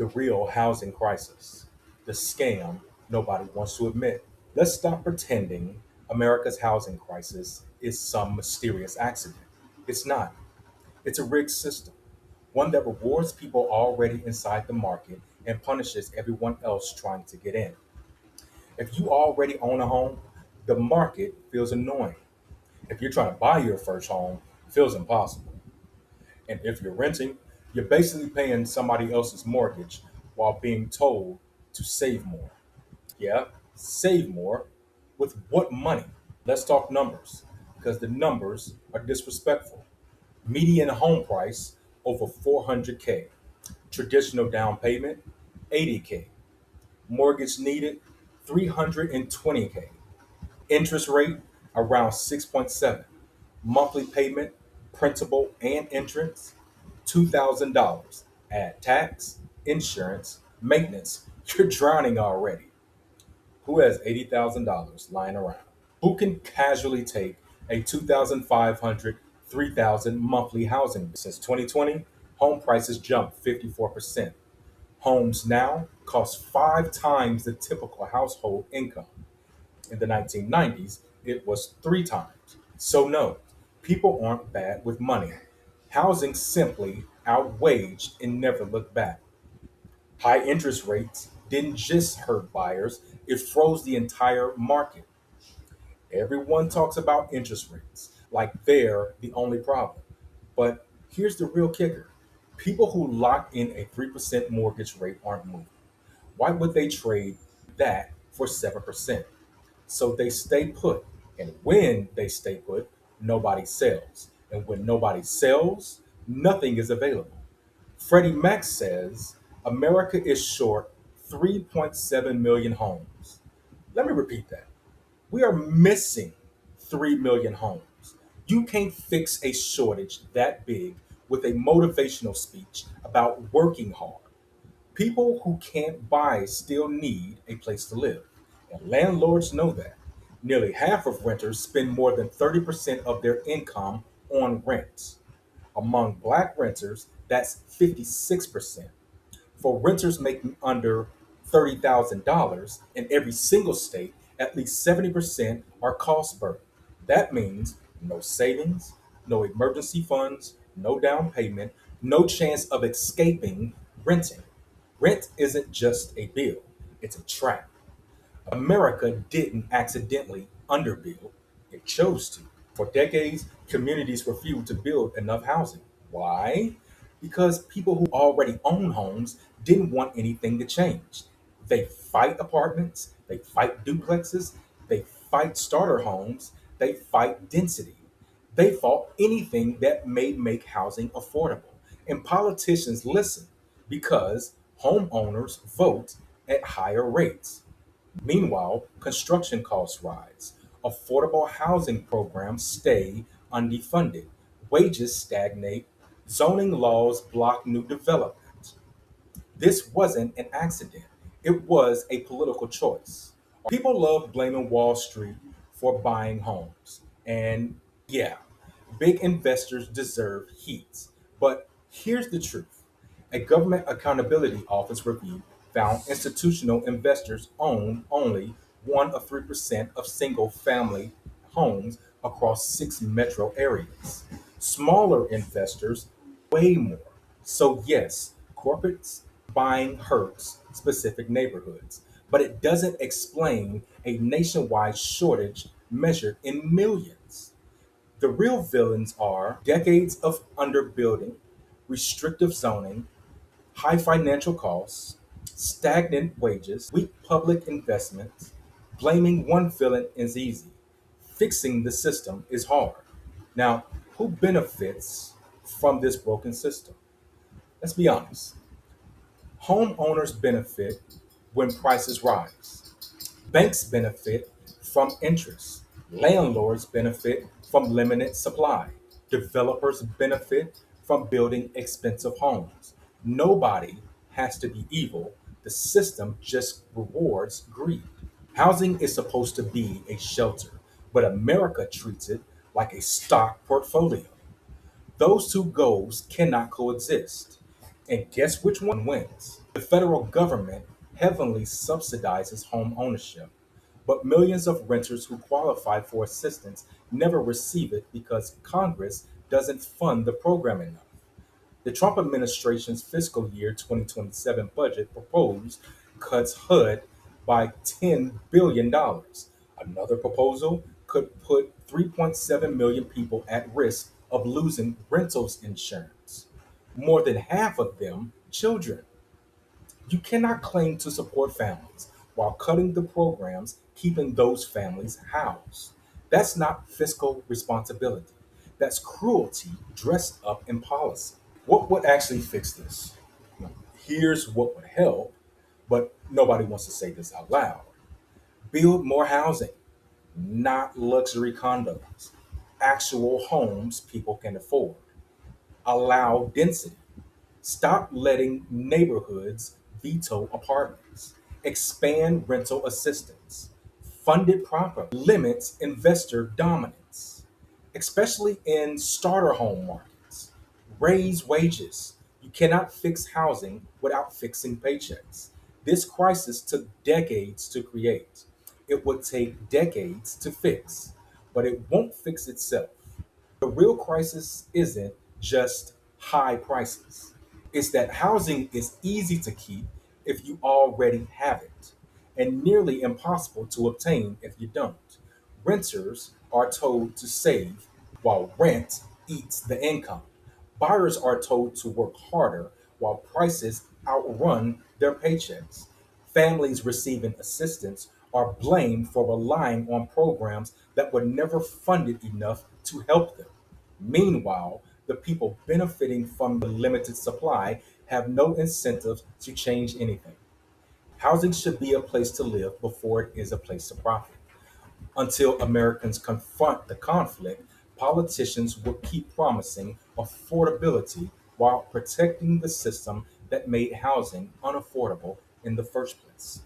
the real housing crisis, the scam nobody wants to admit. Let's stop pretending America's housing crisis is some mysterious accident. It's not. It's a rigged system, one that rewards people already inside the market and punishes everyone else trying to get in. If you already own a home, the market feels annoying. If you're trying to buy your first home, it feels impossible. And if you're renting, you're basically paying somebody else's mortgage while being told to save more. Yeah, save more. With what money? Let's talk numbers because the numbers are disrespectful. Median home price over 400K. Traditional down payment 80K. Mortgage needed 320K. Interest rate around 6.7. Monthly payment, principal and interest $2,000. Add tax, insurance, maintenance. You're drowning already. Who has $80,000 lying around? Who can casually take a 2,500, 3,000 monthly housing? Since 2020, home prices jumped 54%. Homes now cost 5 times the typical household income. In the 1990s, it was 3 times. So, no, people aren't bad with money. Housing simply outwaged and never looked back. High interest rates didn't just hurt buyers, it froze the entire market. Everyone talks about interest rates like they're the only problem. But here's the real kicker: people who lock in a 3% mortgage rate aren't moving. Why would they trade that for 7%? So they stay put. And when they stay put, nobody sells. And when nobody sells, nothing is available. Freddie Mac says America is short 3.7 million homes. Let me repeat that. We are missing 3 million homes. You can't fix a shortage that big with a motivational speech about working hard. People who can't buy still need a place to live, and landlords know that. Nearly half of renters spend more than 30% of their income on rents. Among black renters, that's 56%. For renters making under $30,000 in every single state, at least 70% are cost burden. That means no savings, no emergency funds, no down payment, no chance of escaping renting. Rent isn't just a bill, it's a trap. America didn't accidentally underbuild, it chose to. For decades, communities refused to build enough housing. Why? Because people who already own homes didn't want anything to change. They fight apartments, they fight duplexes, they fight starter homes, they fight density. They fought anything that may make housing affordable. And politicians listen because homeowners vote at higher rates. Meanwhile, construction costs rise, affordable housing programs stay underfunded, wages stagnate, zoning laws block new development. This wasn't an accident, it was a political choice. People love blaming Wall Street for buying homes. And yeah, big investors deserve heat. But here's the truth: a government accountability office review found institutional investors own only 1 or 3% of single family homes across 6 metro areas. Smaller investors, way more. So, yes, corporates buying hurts specific neighborhoods, but it doesn't explain a nationwide shortage measured in millions. The real villains are decades of underbuilding, restrictive zoning, high financial costs, stagnant wages, weak public investments. Blaming one villain is easy. Fixing the system is hard. Now, who benefits from this broken system? Let's be honest. Homeowners benefit when prices rise. Banks benefit from interest. Landlords benefit from limited supply. Developers benefit from building expensive homes. Nobody has to be evil. The system just rewards greed. Housing is supposed to be a shelter, but America treats it like a stock portfolio. Those two goals cannot coexist. And guess which one wins? The federal government heavily subsidizes home ownership, but millions of renters who qualify for assistance never receive it because Congress doesn't fund the program enough. The Trump administration's fiscal year 2027 budget proposed cuts HUD by $10 billion. Another proposal could put 3.7 million people at risk of losing rentals insurance, more than half of them children. You cannot claim to support families while cutting the programs keeping those families housed. That's not fiscal responsibility. That's cruelty dressed up in policy. What would actually fix this? Here's what would help, but nobody wants to say this out loud. Build more housing, not luxury condos, actual homes people can afford. Allow density. Stop letting neighborhoods veto apartments. Expand rental assistance. Fund it properly. Limits investor dominance, especially in starter home markets. Raise wages. You cannot fix housing without fixing paychecks. This crisis took decades to create. It would take decades to fix, but it won't fix itself. The real crisis isn't just high prices. It's that housing is easy to keep if you already have it, and nearly impossible to obtain if you don't. Renters are told to save while rent eats the income. Buyers are told to work harder while prices outrun their paychecks. Families receiving assistance are blamed for relying on programs that were never funded enough to help them. Meanwhile, the people benefiting from the limited supply have no incentive to change anything. Housing should be a place to live before it is a place to profit. Until Americans confront the conflict, politicians will keep promising affordability while protecting the system that made housing unaffordable in the first place.